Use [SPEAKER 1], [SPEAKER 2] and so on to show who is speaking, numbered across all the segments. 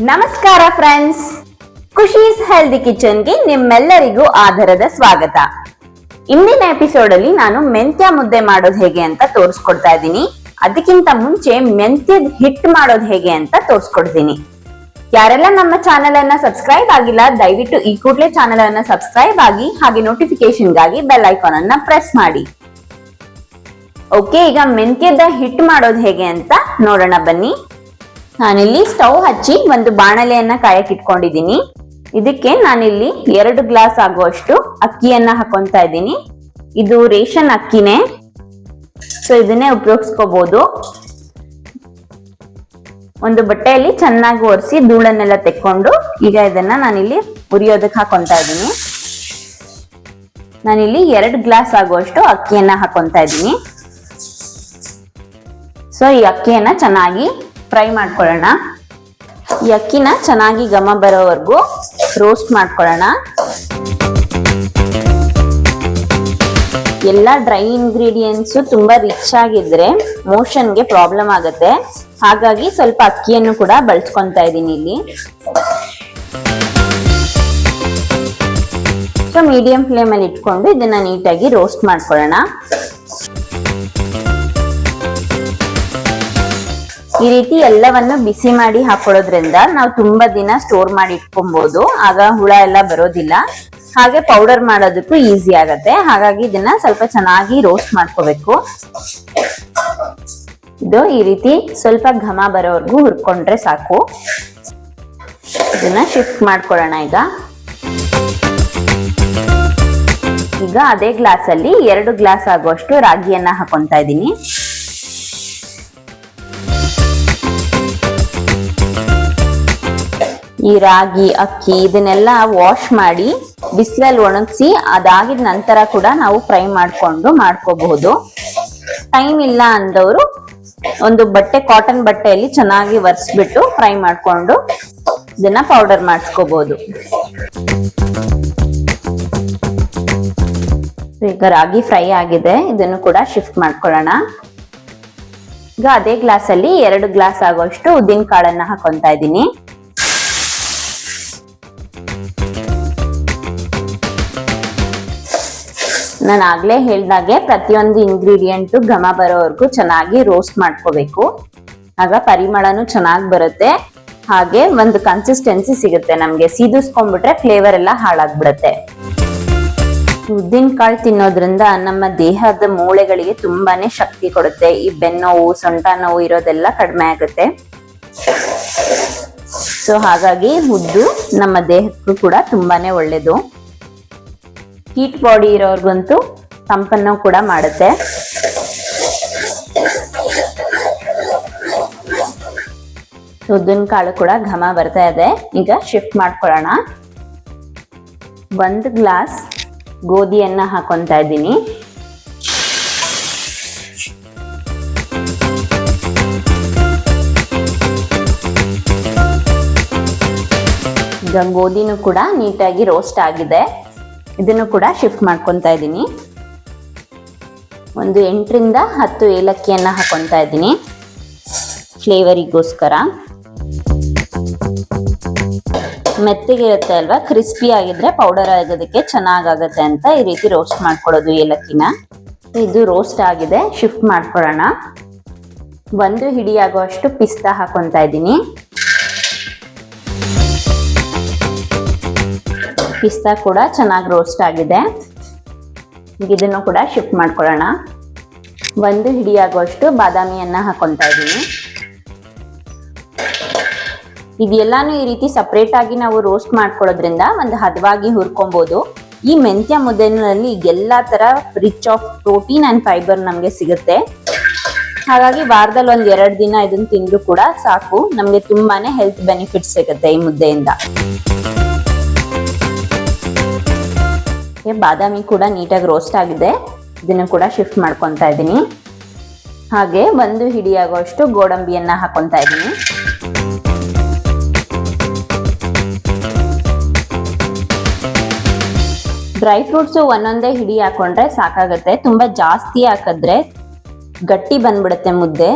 [SPEAKER 1] ನಮಸ್ಕಾರ friends, Khushi's healthy ಕಿಚನ್ಗೆ ನಿಮ್ಮೆಲ್ಲರಿಗೂ ಆಧಾರದ ಸ್ವಾಗತ. ಇಂದಿನ ಎಪಿಸೋಡ್ ಅಲ್ಲಿ ನಾನು ಮೆಂತ್ಯ ಮುದ್ದೆ ಮಾಡೋದು ಹೇಗೆ ಅಂತ ತೋರಿಸ್ಕೊಡ್ತಾ ಇದ್ದೀನಿ. ಅದಕ್ಕಿಂತ ಮುಂಚೆ ಮೆಂತ್ಯದ ಹಿಟ್ಟು ಮಾಡೋದು ಹೇಗೆ ಅಂತ ತೋರಿಸ್ಕೊಡ್ತೀನಿ. ಯಾರೆಲ್ಲ ನಮ್ಮ ಚಾನೆಲ್ ಅನ್ನ ಸಬ್ಸ್ಕ್ರೈಬ್ ಆಗಿಲ್ಲ, ದಯವಿಟ್ಟು ಈ ಕೂಡಲೇ ಚಾನೆಲ್ ಅನ್ನ ಸಬ್ಸ್ಕ್ರೈಬ್ ಆಗಿ ಹಾಗೆ ನೋಟಿಫಿಕೇಶನ್ ಗಾಗಿ ಬೆಲ್ ಐಕಾನ್ ಅನ್ನ ಪ್ರೆಸ್ ಮಾಡಿ. ಓಕೆ, ಈಗ ಮೆಂತ್ಯದ ಹಿಟ್ಟು ಮಾಡೋದು ಹೇಗೆ ಅಂತ ನೋಡೋಣ ಬನ್ನಿ. ನಾನಿಲ್ಲಿ ಸ್ಟವ್ ಹಚ್ಚಿ ಒಂದು ಬಾಣಲೆಯನ್ನ ಕಾಯಕ್ಕೆ ಇಟ್ಕೊಂಡಿದ್ದೀನಿ. ಇದಕ್ಕೆ ನಾನಿಲ್ಲಿ 2 ಗ್ಲಾಸ್ ಆಗುವಷ್ಟು ಅಕ್ಕಿಯನ್ನ ಹಾಕೊಂತಾ ಇದ್ದೀನಿ. ಇದು ರೇಷನ್ ಅಕ್ಕಿನೇ, ಸೊ ಇದನ್ನೇ ಉಪಯೋಗಿಸ್ಕೋಬಹುದು. ಒಂದು ಬಟ್ಟೆಯಲ್ಲಿ ಚೆನ್ನಾಗಿ ಒರೆಸಿ ಧೂಳನ್ನೆಲ್ಲ ತೆಕ್ಕೊಂಡು ಈಗ ಇದನ್ನ ನಾನಿಲ್ಲಿ ಉರಿಯೋದಕ್ಕೆ ಹಾಕೊಂತಾ ಇದ್ದೀನಿ. ನಾನಿಲ್ಲಿ 2 ಗ್ಲಾಸ್ ಆಗುವಷ್ಟು ಅಕ್ಕಿಯನ್ನ ಹಾಕೊಂತಾ ಇದ್ದೀನಿ. ಸೊ ಈ ಅಕ್ಕಿಯನ್ನ ಚೆನ್ನಾಗಿ ಫ್ರೈ ಮಾಡ್ಕೊಳ್ಳೋಣ. ಈ ಅಕ್ಕಿನ ಚೆನ್ನಾಗಿ ಘಮ ಬರೋವರೆಗೂ ರೋಸ್ಟ್ ಮಾಡ್ಕೊಳ್ಳೋಣ. ಎಲ್ಲ ಡ್ರೈ ಇಂಗ್ರೀಡಿಯೆಂಟ್ಸ್ ತುಂಬಾ ರಿಚ್ ಆಗಿದ್ರೆ ಮೋಷನ್ಗೆ ಪ್ರಾಬ್ಲಮ್ ಆಗುತ್ತೆ. ಹಾಗಾಗಿ ಸ್ವಲ್ಪ ಅಕ್ಕಿಯನ್ನು ಕೂಡ ಬಳಸ್ಕೊಂತಾ ಇದ್ದೀನಿ ಇಲ್ಲಿ. ಸೊ ಮೀಡಿಯಂ ಫ್ಲೇಮ್ ಅಲ್ಲಿ ಇಟ್ಕೊಂಡು ಇದನ್ನ ನೀಟಾಗಿ ರೋಸ್ಟ್ ಮಾಡ್ಕೊಳ್ಳೋಣ. ಈ ರೀತಿ ಎಲ್ಲವನ್ನು ಬಿಸಿ ಮಾಡಿ ಹಾಕೊಳ್ಳೋದ್ರಿಂದ ನಾವು ತುಂಬಾ ದಿನ ಸ್ಟೋರ್ ಮಾಡಿ ಇಟ್ಕೊಬಹುದು. ಆಗ ಹುಳ ಎಲ್ಲ ಬರೋದಿಲ್ಲ. ಹಾಗೆ ಪೌಡರ್ ಮಾಡೋದಕ್ಕೂ ಈಸಿ ಆಗತ್ತೆ. ಹಾಗಾಗಿ ಇದನ್ನ ಸ್ವಲ್ಪ ಚೆನ್ನಾಗಿ ರೋಸ್ಟ್ ಮಾಡ್ಕೋಬೇಕು. ಇದು ಈ ರೀತಿ ಸ್ವಲ್ಪ ಘಮ ಬರೋವರೆಗೂ ಹುರ್ಕೊಂಡ್ರೆ ಸಾಕು. ಇದನ್ನ ಶಿಫ್ಟ್ ಮಾಡ್ಕೊಳ್ಳೋಣ. ಈಗ ಅದೇ ಗ್ಲಾಸ್ ಅಲ್ಲಿ 2 ಗ್ಲಾಸ್ ಆಗುವಷ್ಟು ರಾಗಿಯನ್ನ ಹಾಕೊಂತಾ ಇದ್ದೀನಿ. ಈ ರಾಗಿ ಅಕ್ಕಿ ಇದನ್ನೆಲ್ಲ ವಾಶ್ ಮಾಡಿ ಬಿಸಿಲಲ್ಲಿ ಒಣಗಿಸಿ ಅದಾಗಿದ ನಂತರ ಕೂಡ ನಾವು ಫ್ರೈ ಮಾಡ್ಕೋಬಹುದು. ಟೈಮ್ ಇಲ್ಲ ಅಂದವರು ಒಂದು ಬಟ್ಟೆ, ಕಾಟನ್ ಬಟ್ಟೆಯಲ್ಲಿ ಚೆನ್ನಾಗಿ ಒರೆಸ್ಬಿಟ್ಟು ಫ್ರೈ ಮಾಡ್ಕೊಂಡು ಇದನ್ನ ಪೌಡರ್ ಮಾಡಿಸ್ಕೋಬಹುದು. ಈಗ ರಾಗಿ ಫ್ರೈ ಆಗಿದೆ, ಇದನ್ನು ಕೂಡ ಶಿಫ್ಟ್ ಮಾಡ್ಕೊಳ್ಳೋಣ. ಈಗ ಅದೇ ಗ್ಲಾಸ್ ಅಲ್ಲಿ 2 ಗ್ಲಾಸ್ ಆಗುವಷ್ಟು ಉದ್ದಿನ ಕಾಳನ್ನ ಹಾಕೊಂತಾ ಇದ್ದೀನಿ. ನಾನು ಆಗ್ಲೇ ಹೇಳ್ದಾಗೆ ಪ್ರತಿಯೊಂದು ಇಂಗ್ರೀಡಿಯೆಂಟ್ ಘಮ ಬರೋವರೆಗೂ ಚೆನ್ನಾಗಿ ರೋಸ್ಟ್ ಮಾಡ್ಕೋಬೇಕು. ಆಗ ಪರಿಮಳನು ಚೆನ್ನಾಗಿ ಬರುತ್ತೆ. ಹಾಗೆ ಒಂದು ಕನ್ಸಿಸ್ಟೆನ್ಸಿ ಸಿಗುತ್ತೆ ನಮ್ಗೆ. ಸೀದಿಸ್ಕೊಂಡ್ಬಿಟ್ರೆ ಫ್ಲೇವರ್ ಎಲ್ಲ ಹಾಳಾಗ್ಬಿಡುತ್ತೆ. ಉದ್ದಿನ ಕಾಳು ತಿನ್ನೋದ್ರಿಂದ ನಮ್ಮ ದೇಹದ ಮೂಳೆಗಳಿಗೆ ತುಂಬಾನೇ ಶಕ್ತಿ ಕೊಡುತ್ತೆ. ಈ ಬೆನ್ನೋವು, ಸೊಂಟ ನೋವು ಇರೋದೆಲ್ಲ ಕಡಿಮೆ ಆಗುತ್ತೆ. ಸೊ ಹಾಗಾಗಿ ಉದ್ದು ನಮ್ಮ ದೇಹಕ್ಕೂ ಕೂಡ ತುಂಬಾನೇ ಒಳ್ಳೇದು. ಹೀಟ್ ಬಾಡಿ ಇರೋರ್ಗಂತೂ ತಂಪನ್ನು ಕೂಡ ಮಾಡುತ್ತೆ. ಉದ್ದಿನ ಕಾಳು ಕೂಡ ಘಮ ಬರ್ತಾ ಇದೆ. ಈಗ ಶಿಫ್ಟ್ ಮಾಡ್ಕೊಳ್ಳೋಣ. 1 ಗ್ಲಾಸ್ ಗೋಧಿಯನ್ನ ಹಾಕೊಂತಾ ಇದ್ದೀನಿ. ಈಗ ಗೋಧಿನೂ ಕೂಡ ನೀಟಾಗಿ ರೋಸ್ಟ್ ಆಗಿದೆ. ಇದನ್ನು ಕೂಡ ಶಿಫ್ಟ್ ಮಾಡ್ಕೊಂತಾ ಇದ್ದೀನಿ. ಒಂದು 8 ರಿಂದ 10 ಏಲಕ್ಕಿಯನ್ನ ಹಾಕೊಂತಾ ಇದ್ದೀನಿ ಫ್ಲೇವರಿಗೋಸ್ಕರ. ಮೆತ್ತಗಿರುತ್ತೆ ಅಲ್ವಾ, ಕ್ರಿಸ್ಪಿ ಆಗಿದ್ರೆ ಪೌಡರ್ ಆಗೋದಕ್ಕೆ ಚೆನ್ನಾಗಾಗತ್ತೆ ಅಂತ ಈ ರೀತಿ ರೋಸ್ಟ್ ಮಾಡ್ಕೊಳ್ಳೋದು ಏಲಕ್ಕಿನ. ಇದು ರೋಸ್ಟ್ ಆಗಿದೆ, ಶಿಫ್ಟ್ ಮಾಡ್ಕೊಳ್ಳೋಣ. 1 ಹಿಡಿ ಆಗುವಷ್ಟು ಪಿಸ್ತಾ ಹಾಕೊಂತಾ ಇದ್ದೀನಿ. ಪಿಸ್ತಾ ಕೂಡ ಚೆನ್ನಾಗಿ ರೋಸ್ಟ್ ಆಗಿದೆ. ಇದನ್ನು ಕೂಡ ಶಿಫ್ಟ್ ಮಾಡ್ಕೊಳ್ಳೋಣ. 1 ಹಿಡಿ ಆಗುವಷ್ಟು ಬಾದಾಮಿಯನ್ನ ಹಾಕೊಂತಾ ಇದ್ದೀನಿ. ಇದೆಲ್ಲಾನು ಈ ರೀತಿ ಸಪರೇಟ್ ಆಗಿ ನಾವು ರೋಸ್ಟ್ ಮಾಡ್ಕೊಳ್ಳೋದ್ರಿಂದ ಒಂದು ಹದವಾಗಿ ಹುರ್ಕೊಬಹುದು. ಈ ಮೆಂತ್ಯ ಮುದ್ದೆನಲ್ಲಿ ಎಲ್ಲಾ ತರ rich of protein and fibre ನಮ್ಗೆ ಸಿಗುತ್ತೆ. ಹಾಗಾಗಿ ವಾರದಲ್ಲಿ 1-2 ದಿನ ಇದನ್ನ ತಿಂದ್ರು ಕೂಡ ಸಾಕು. ನಮ್ಗೆ ತುಂಬಾನೇ ಹೆಲ್ತ್ ಬೆನಿಫಿಟ್ಸ್ ಸಿಗುತ್ತೆ ಈ ಮುದ್ದೆಯಿಂದ. ಬಾದಾಮಿ ಕೂಡ ನೀಟಾಗಿ ರೋಸ್ಟ್ ಆಗಿದೆ. ಇದನ್ನು ಕೂಡ ಶಿಫ್ಟ್ ಮಾಡ್ಕೊಂತಾ ಇದ್ದೀನಿ. ಹಾಗೆ 1 ಹಿಡಿ ಆಗುವಷ್ಟು ಗೋಡಂಬಿಯನ್ನ ಹಾಕೊಂತಾ ಇದ್ದೀನಿ. ಡ್ರೈ ಫ್ರೂಟ್ಸ್ ಒಂದೊಂದೇ ಹಿಡಿ ಹಾಕೊಂಡ್ರೆ ಸಾಕಾಗತ್ತೆ. ತುಂಬಾ ಜಾಸ್ತಿ ಹಾಕಿದ್ರೆ ಗಟ್ಟಿ ಬಂದ್ಬಿಡುತ್ತೆ ಮುದ್ದೆ.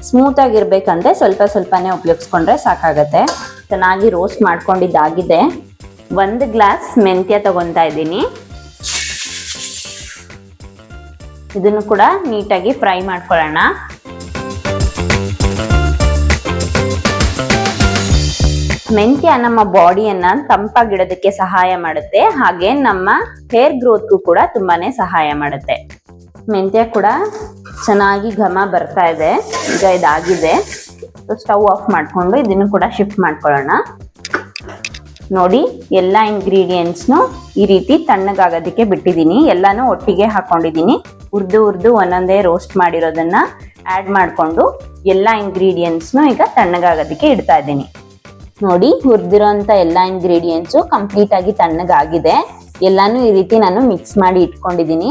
[SPEAKER 1] ಸ್ಮೂತ್ ಆಗಿರ್ಬೇಕಂದ್ರೆ ಸ್ವಲ್ಪ ಸ್ವಲ್ಪನೇ ಉಪಯೋಗಿಸ್ಕೊಂಡ್ರೆ ಸಾಕಾಗತ್ತೆ. ಚೆನ್ನಾಗಿ ರೋಸ್ಟ್ ಮಾಡ್ಕೊಂಡಿದ್ದಾಗಿದೆ. 1 ಗ್ಲಾಸ್ ಮೆಂತ್ಯ ತಗೊತಾ ಇದ್ದೀನಿ. ಇದನ್ನು ಕೂಡ ನೀಟಾಗಿ ಫ್ರೈ ಮಾಡ್ಕೊಳ್ಳೋಣ. ಮೆಂತ್ಯ ನಮ್ಮ ಬಾಡಿಯನ್ನ ತಂಪಾಗಿಡೋದಕ್ಕೆ ಸಹಾಯ ಮಾಡುತ್ತೆ, ಹಾಗೆ ನಮ್ಮ ಹೇರ್ ಗ್ರೋತ್ಗೂ ಕೂಡ ತುಂಬಾನೇ ಸಹಾಯ ಮಾಡುತ್ತೆ. ಮೆಂತ್ಯ ಕೂಡ ಚೆನ್ನಾಗಿ ಘಮ ಬರ್ತಾ ಇದೆ. ಈಗ ಇದಾಗಿದೆ. ಸ್ಟವ್ ಆಫ್ ಮಾಡ್ಕೊಂಡು ಇದನ್ನು ಕೂಡ ಶಿಫ್ಟ್ ಮಾಡ್ಕೊಳ್ಳೋಣ. ನೋಡಿ, ಎಲ್ಲ ಇಂಗ್ರೀಡಿಯೆಂಟ್ಸ್ನು ಈ ರೀತಿ ತಣ್ಣಗಾಗೋದಕ್ಕೆ ಬಿಟ್ಟಿದ್ದೀನಿ. ಎಲ್ಲಾನು ಒಟ್ಟಿಗೆ ಹಾಕೊಂಡಿದ್ದೀನಿ. ಹುರಿದು ಒಂದೊಂದೇ ರೋಸ್ಟ್ ಮಾಡಿರೋದನ್ನ ಆಡ್ ಮಾಡಿಕೊಂಡು ಎಲ್ಲ ಇಂಗ್ರೀಡಿಯೆಂಟ್ಸ್ನು ಈಗ ತಣ್ಣಗಾಗೋದಕ್ಕೆ ಇಡ್ತಾ ಇದ್ದೀನಿ. ನೋಡಿ, ಹುರಿದಿರೋಂಥ ಎಲ್ಲ ಇಂಗ್ರೀಡಿಯೆಂಟ್ಸು ಕಂಪ್ಲೀಟ್ ಆಗಿ ತಣ್ಣಗಾಗಿದೆ. ಎಲ್ಲಾನು ಈ ರೀತಿ ನಾನು ಮಿಕ್ಸ್ ಮಾಡಿ ಇಟ್ಕೊಂಡಿದ್ದೀನಿ.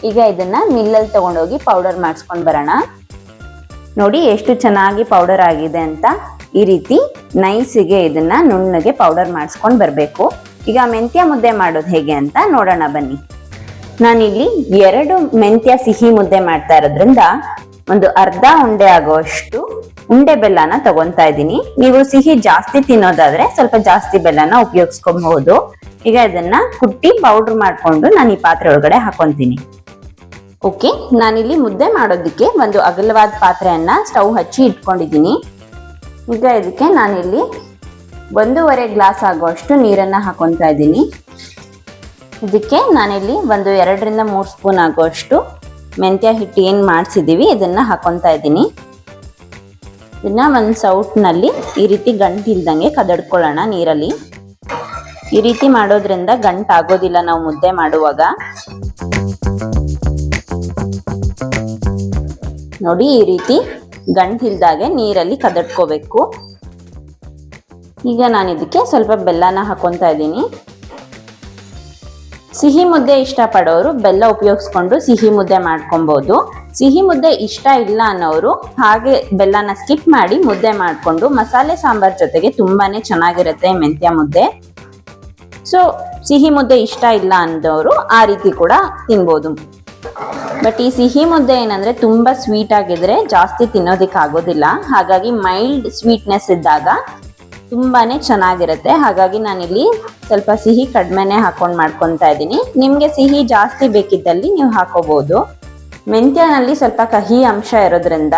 [SPEAKER 1] ಈಗ ಇದನ್ನ ಮಿಲ್ಲಲ್ಲಿ ತಗೊಂಡೋಗಿ ಪೌಡರ್ ಮಾಡಿಸ್ಕೊಂಡು ಬರೋಣ. ನೋಡಿ ಎಷ್ಟು ಚೆನ್ನಾಗಿ ಪೌಡರ್ ಆಗಿದೆ ಅಂತ. ಈ ರೀತಿ ನೈಸಿಗೆ ಇದನ್ನ ನುಣ್ಣಗೆ ಪೌಡರ್ ಮಾಡಿಸ್ಕೊಂಡು ಬರಬೇಕು. ಈಗ ಮೆಂತ್ಯ ಮುದ್ದೆ ಮಾಡೋದು ಹೇಗೆ ಅಂತ ನೋಡೋಣ ಬನ್ನಿ. ನಾನಿಲ್ಲಿ 2 ಮೆಂತ್ಯ ಸಿಹಿ ಮುದ್ದೆ ಮಾಡ್ತಾ ಇರೋದ್ರಿಂದ ಒಂದು ಅರ್ಧ ಉಂಡೆ ಆಗುವಷ್ಟು ಉಂಡೆ ಬೆಲ್ಲನ ತಗೊಂತಾ ಇದ್ದೀನಿ. ನೀವು ಸಿಹಿ ಜಾಸ್ತಿ ತಿನ್ನೋದಾದ್ರೆ ಸ್ವಲ್ಪ ಜಾಸ್ತಿ ಬೆಲ್ಲನ ಉಪಯೋಗಿಸ್ಕೊಬಹುದು. ಈಗ ಇದನ್ನ ಕುಟ್ಟಿ ಪೌಡರ್ ಮಾಡ್ಕೊಂಡು ನಾನು ಈ ಪಾತ್ರೆ ಒಳಗಡೆ ಹಾಕೊಂತೀನಿ. ಓಕೆ, ನಾನಿಲ್ಲಿ ಮುದ್ದೆ ಮಾಡೋದಕ್ಕೆ ಒಂದು ಅಗಲವಾದ ಪಾತ್ರೆಯನ್ನ ಸ್ಟವ್ ಹಚ್ಚಿ ಇಟ್ಕೊಂಡಿದ್ದೀನಿ. ಈಗ ಇದಕ್ಕೆ ನಾನಿಲ್ಲಿ 1.5 ಗ್ಲಾಸ್ ಆಗುವಷ್ಟು ನೀರನ್ನ ಹಾಕೊಂತಾ ಇದ್ದೀನಿ. ಇದಕ್ಕೆ ನಾನಿಲ್ಲಿ ಒಂದು 2 ರಿಂದ 3 ಸ್ಪೂನ್ ಆಗುವಷ್ಟು ಮೆಂತ್ಯ ಹಿಟ್ಟು ಏನ್ ಮಾಡಿಸಿದೀವಿ ಇದನ್ನ ಹಾಕೊಂತಾ ಇದ್ದೀನಿ. ಇದನ್ನ ಒಂದು ಸೌಟ್ನಲ್ಲಿ ಈ ರೀತಿ ಗಂಟು ಇಲ್ದಂಗೆ ಕದಡ್ಕೊಳ್ಳೋಣ ನೀರಲ್ಲಿ. ಈ ರೀತಿ ಮಾಡೋದ್ರಿಂದ ಗಂಟು ಆಗೋದಿಲ್ಲ ನಾವು ಮುದ್ದೆ ಮಾಡುವಾಗ. ನೋಡಿ, ಈ ರೀತಿ ಗಂಟು ಇಲ್ದಾಗೆ ನೀರಲ್ಲಿ ಕದಡ್ಕೋಬೇಕು. ಈಗ ನಾನು ಇದಕ್ಕೆ ಸ್ವಲ್ಪ ಬೆಲ್ಲನ ಹಾಕೊಂತಾ ಇದ್ದೀನಿ. ಸಿಹಿ ಮುದ್ದೆ ಇಷ್ಟಪಡೋರು ಬೆಲ್ಲ ಉಪಯೋಗಿಸ್ಕೊಂಡು ಸಿಹಿ ಮುದ್ದೆ ಮಾಡ್ಕೊಬಹುದು. ಸಿಹಿ ಮುದ್ದೆ ಇಷ್ಟ ಇಲ್ಲ ಅನ್ನೋರು ಹಾಗೆ ಬೆಲ್ಲನ ಸ್ಕಿಪ್ ಮಾಡಿ ಮುದ್ದೆ ಮಾಡ್ಕೊಂಡು ಮಸಾಲೆ ಸಾಂಬಾರ್ ಜೊತೆಗೆ ತುಂಬಾನೇ ಚೆನ್ನಾಗಿರುತ್ತೆ ಮೆಂತ್ಯ ಮುದ್ದೆ. ಸೊ ಸಿಹಿ ಮುದ್ದೆ ಇಷ್ಟ ಇಲ್ಲ ಅಂದವರು ಆ ರೀತಿ ಕೂಡ ತಿನ್ಬೋದು. ಬಟ್ ಈ ಸಿಹಿ ಮುದ್ದೆ ಏನಂದ್ರೆ ತುಂಬಾ ಸ್ವೀಟ್ ಆಗಿದ್ರೆ ಜಾಸ್ತಿ ತಿನ್ನೋದಿಕ್ಕೆ ಆಗೋದಿಲ್ಲ. ಹಾಗಾಗಿ ಮೈಲ್ಡ್ ಸ್ವೀಟ್ನೆಸ್ ಇದ್ದಾಗ ತುಂಬಾನೇ ಚೆನ್ನಾಗಿರುತ್ತೆ. ಹಾಗಾಗಿ ನಾನಿಲ್ಲಿ ಸ್ವಲ್ಪ ಸಿಹಿ ಕಡಿಮೆನೆ ಹಾಕೊಂಡು ಮಾಡ್ಕೊತಾ ಇದ್ದೀನಿ. ನಿಮ್ಗೆ ಸಿಹಿ ಜಾಸ್ತಿ ಬೇಕಿದ್ದಲ್ಲಿ ನೀವು ಹಾಕೋಬಹುದು. ಮೆಂತ್ಯನಲ್ಲಿ ಸ್ವಲ್ಪ ಕಹಿ ಅಂಶ ಇರೋದ್ರಿಂದ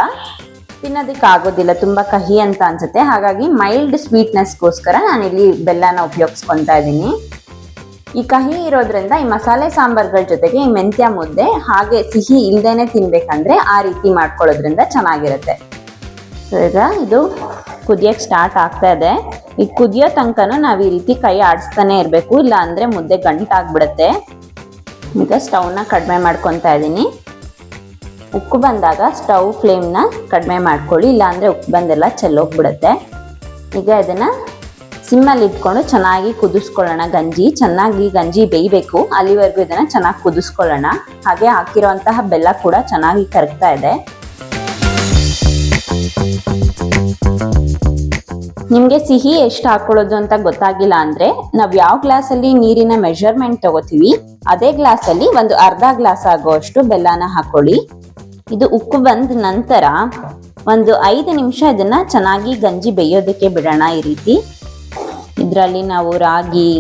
[SPEAKER 1] ತಿನ್ನೋದಿಕ್ಕೆ ಆಗೋದಿಲ್ಲ, ತುಂಬಾ ಕಹಿ ಅಂತ ಅನ್ಸುತ್ತೆ. ಹಾಗಾಗಿ ಮೈಲ್ಡ್ ಸ್ವೀಟ್ನೆಸ್ಗೋಸ್ಕರ ನಾನಿಲ್ಲಿ ಬೆಲ್ಲನ ಉಪಯೋಗಿಸ್ಕೊತಾ ಇದ್ದೀನಿ. ಈ ಕಹಿ ಇರೋದ್ರಿಂದ ಈ ಮಸಾಲೆ ಸಾಂಬಾರ್ಗಳ ಜೊತೆಗೆ ಈ ಮೆಂತ್ಯ ಮುದ್ದೆ ಹಾಗೆ ಸಿಹಿ ಇಲ್ದೇನೆ ತಿನ್ಬೇಕಂದ್ರೆ ಆ ರೀತಿ ಮಾಡ್ಕೊಳ್ಳೋದ್ರಿಂದ ಚೆನ್ನಾಗಿರುತ್ತೆ. ಈಗ ಇದು ಕುದಿಯಕ್ಕೆ ಸ್ಟಾರ್ಟ್ ಆಗ್ತಾ ಇದೆ. ಈ ಕುದಿಯೋ ತನಕನೂ ನಾವು ಈ ರೀತಿ ಕೈ ಆಡಿಸ್ತಾನೆ ಇರಬೇಕು, ಇಲ್ಲ ಅಂದ್ರೆ ಮುದ್ದೆ ಗಂಟಾಗ್ಬಿಡುತ್ತೆ. ಈಗ ಸ್ಟವ್ನ ಕಡಿಮೆ ಮಾಡ್ಕೊತಾ ಇದ್ದೀನಿ. ಉಕ್ಕು ಬಂದಾಗ ಸ್ಟವ್ ಫ್ಲೇಮ್ನ ಕಡಿಮೆ ಮಾಡ್ಕೊಳ್ಳಿ, ಇಲ್ಲ ಅಂದ್ರೆ ಉಕ್ಕು ಬಂದೆಲ್ಲ ಚೆಲ್ಲೋಗ್ಬಿಡುತ್ತೆ. ಈಗ ಇದನ್ನ ಸಿಮ್ಮಲ್ಲಿ ಇಟ್ಕೊಂಡು ಚೆನ್ನಾಗಿ ಕುದಿಸ್ಕೊಳ್ಳೋಣ. ಚೆನ್ನಾಗಿ ಗಂಜಿ ಬೇಯಬೇಕು, ಅಲ್ಲಿವರೆಗೂ ಇದನ್ನ ಚೆನ್ನಾಗಿ ಕುದಿಸ್ಕೊಳ್ಳೋಣ. ಹಾಗೆ ಹಾಕಿರುವಂತಹ ಬೆಲ್ಲ ಕೂಡ ಚೆನ್ನಾಗಿ ಕರಗ್ತಾ ಇದೆ. ನಿಮ್ಗೆ ಸಿಹಿ ಎಷ್ಟು ಹಾಕೊಳ್ಳೋದು ಅಂತ ಗೊತ್ತಾಗಿಲ್ಲ ಅಂದ್ರೆ ನಾವ್ ಯಾವ ಗ್ಲಾಸ್ ಅಲ್ಲಿ ನೀರಿನ ಮೆಜರ್ಮೆಂಟ್ ತಗೋತೀವಿ ಅದೇ ಗ್ಲಾಸ್ ಅಲ್ಲಿ ಒಂದು ಅರ್ಧ ಗ್ಲಾಸ್ ಆಗುವಷ್ಟು ಬೆಲ್ಲನ ಹಾಕೊಳ್ಳಿ. ಇದು ಉಕ್ಕು ಬಂದ ನಂತರ ಒಂದು 5 ನಿಮಿಷ ಇದನ್ನ ಚೆನ್ನಾಗಿ ಗಂಜಿ ಬೇಯೋದಕ್ಕೆ ಬಿಡೋಣ. ಈ ರೀತಿ ಇದರಲ್ಲಿ ನಾವು ರಾಗಿ,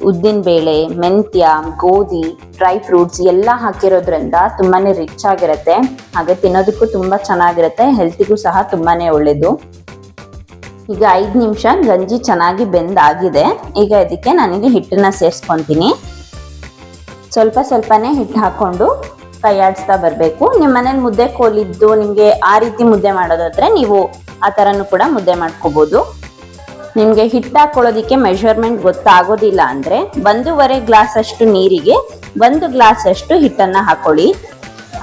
[SPEAKER 1] ಉದ್ದಿನ ಬೇಳೆ, ಮೆಂತ್ಯ, ಗೋಧಿ, ಡ್ರೈ ಫ್ರೂಟ್ಸ್ ಎಲ್ಲ ಹಾಕಿರೋದ್ರಿಂದ ತುಂಬಾನೇ ರಿಚ್ ಆಗಿರುತ್ತೆ. ಹಾಗೆ ತಿನ್ನೋದಕ್ಕೂ ತುಂಬಾ ಚೆನ್ನಾಗಿರುತ್ತೆ, ಹೆಲ್ತಿಗೂ ಸಹ ತುಂಬಾನೇ ಒಳ್ಳೇದು. ಈಗ 5 ನಿಮಿಷ ಗಂಜಿ ಚೆನ್ನಾಗಿ ಬೆಂದಾಗಿದೆ. ಈಗ ಇದಕ್ಕೆ ನಾನಿಲ್ಲಿ ಹಿಟ್ಟನ್ನ ಸೇರಿಸ್ಕೊಂತೀನಿ. ಸ್ವಲ್ಪನೇ ಹಿಟ್ಟು ಹಾಕೊಂಡು ಕೈ ಆಡಿಸ್ತಾ ಬರಬೇಕು. ನಿಮ್ಮ ಮನೇಲಿ ಮುದ್ದೆ ಕೋಲಿದ್ದು ನಿಮಗೆ ಆ ರೀತಿ ಮುದ್ದೆ ಮಾಡೋದಾದ್ರೆ ನೀವು ಆ ಥರನೂ ಕೂಡ ಮುದ್ದೆ ಮಾಡ್ಕೋಬಹುದು. ನಿಮಗೆ ಹಿಟ್ಟು ಹಾಕೊಳ್ಳೋದಿಕ್ಕೆ ಮೆಷರ್ಮೆಂಟ್ ಗೊತ್ತಾಗೋದಿಲ್ಲ ಅಂದ್ರೆ 1.5 ಗ್ಲಾಸ್ ಅಷ್ಟು ನೀರಿಗೆ 1 ಗ್ಲಾಸ್ ಅಷ್ಟು ಹಿಟ್ಟನ್ನ ಹಾಕೊಳ್ಳಿ.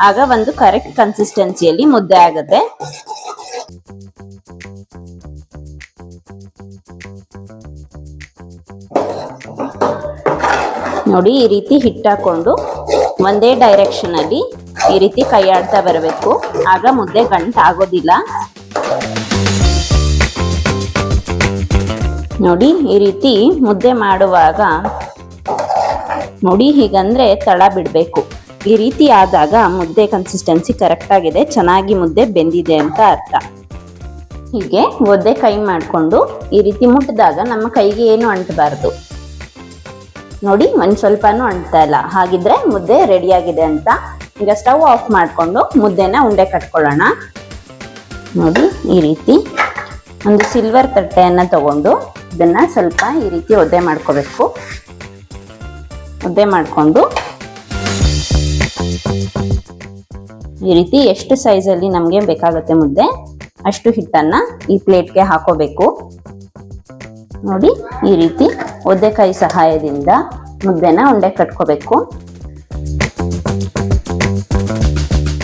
[SPEAKER 1] ಆಗ ಒಂದು ಕರೆಕ್ಟ್ ಕನ್ಸಿಸ್ಟೆನ್ಸಿಯಲ್ಲಿ ಮುದ್ದೆ ಆಗುತ್ತೆ. ನೋಡಿ, ಈ ರೀತಿ ಹಿಟ್ಟು ಹಾಕೊಂಡು ಒಂದೇ ಡೈರೆಕ್ಷನ್ ಅಲ್ಲಿ ಈ ರೀತಿ ಕೈ ಆಡ್ತಾ ಬರಬೇಕು. ಆಗ ಮುದ್ದೆ ಗಂಟು ಆಗೋದಿಲ್ಲ. ನೋಡಿ, ಈ ರೀತಿ ಮುದ್ದೆ ಮಾಡುವಾಗ ನೋಡಿ ಹೀಗಂದ್ರೆ ತಳ ಬಿಡಬೇಕು. ಈ ರೀತಿ ಆದಾಗ ಮುದ್ದೆ ಕನ್ಸಿಸ್ಟೆನ್ಸಿ ಕರೆಕ್ಟ್ ಆಗಿದೆ, ಚೆನ್ನಾಗಿ ಮುದ್ದೆ ಬೆಂದಿದೆ ಅಂತ ಅರ್ಥ. ಹೀಗೆ ಒದ್ದೆ ಕೈ ಮಾಡಿಕೊಂಡು ಈ ರೀತಿ ಮುಟ್ಟಿದಾಗ ನಮ್ಮ ಕೈಗೆ ಏನು ಅಂಟಬಾರ್ದು. ನೋಡಿ ಒಂದ್ ಸ್ವಲ್ಪನೂ ಅಂಟ್ತಾ ಇಲ್ಲ. ಹಾಗಿದ್ರೆ ಮುದ್ದೆ ರೆಡಿ ಆಗಿದೆ ಅಂತ. ಈಗ ಸ್ಟವ್ ಆಫ್ ಮಾಡಿಕೊಂಡು ಮುದ್ದೆನ ಉಂಡೆ ಕಟ್ಕೊಳ್ಳೋಣ. ನೋಡಿ ಈ ರೀತಿ ಒಂದು ಸಿಲ್ವರ್ ತಟ್ಟೆಯನ್ನ ತಗೊಂಡು ಇದನ್ನ ಸ್ವಲ್ಪ ಈ ರೀತಿ ಒದ್ದೆ ಮಾಡ್ಕೋಬೇಕು. ಒದ್ದೆ ಮಾಡಿಕೊಂಡು ಈ ರೀತಿ ಎಷ್ಟು ಸೈಜಲ್ಲಿ ನಮಗೆ ಬೇಕಾಗುತ್ತೆ ಮುದ್ದೆ ಅಷ್ಟು ಹಿಟ್ಟನ್ನ ಈ ಪ್ಲೇಟ್ಗೆ ಹಾಕೋಬೇಕು. ನೋಡಿ ಈ ರೀತಿ ಒದ್ದೆ ಕೈ ಸಹಾಯದಿಂದ ಮುದ್ದೆನ ಉಂಡೆ ಕಟ್ಕೋಬೇಕು.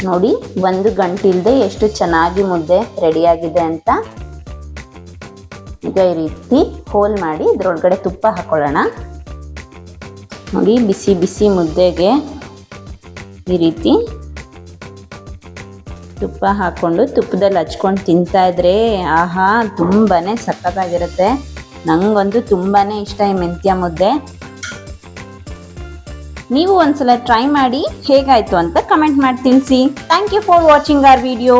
[SPEAKER 1] ನೋಡಿ ಒಂದು ಗಂಟಿಲ್ದೆ ಎಷ್ಟು ಚೆನ್ನಾಗಿ ಮುದ್ದೆ ರೆಡಿಯಾಗಿದೆ ಅಂತ. ಈಗ ಈ ರೀತಿ ಹೋಲ್ ಮಾಡಿ ಇದ್ರೊಳಗಡೆ ತುಪ್ಪ ಹಾಕೊಳ್ಳೋಣ. ನೋಡಿ ಬಿಸಿ ಬಿಸಿ ಮುದ್ದೆಗೆ ಈ ರೀತಿ ತುಪ್ಪ ಹಾಕೊಂಡು ತುಪ್ಪದಲ್ಲಿ ಹಚ್ಕೊಂಡು ತಿಂತಾ ಇದ್ರೆ ಆಹಾ ತುಂಬಾನೇ ಸಖತ್ತಾಗಿರುತ್ತೆ. ನಂಗಂತೂ ತುಂಬಾನೇ ಇಷ್ಟ ಈ ಮೆಂತ್ಯ ಮುದ್ದೆ. ನೀವು ಒಂದ್ಸಲ ಟ್ರೈ ಮಾಡಿ ಹೇಗಾಯ್ತು ಅಂತ ಕಮೆಂಟ್ ಮಾಡಿ ತಿಳಿಸಿ. Thank you for watching our video.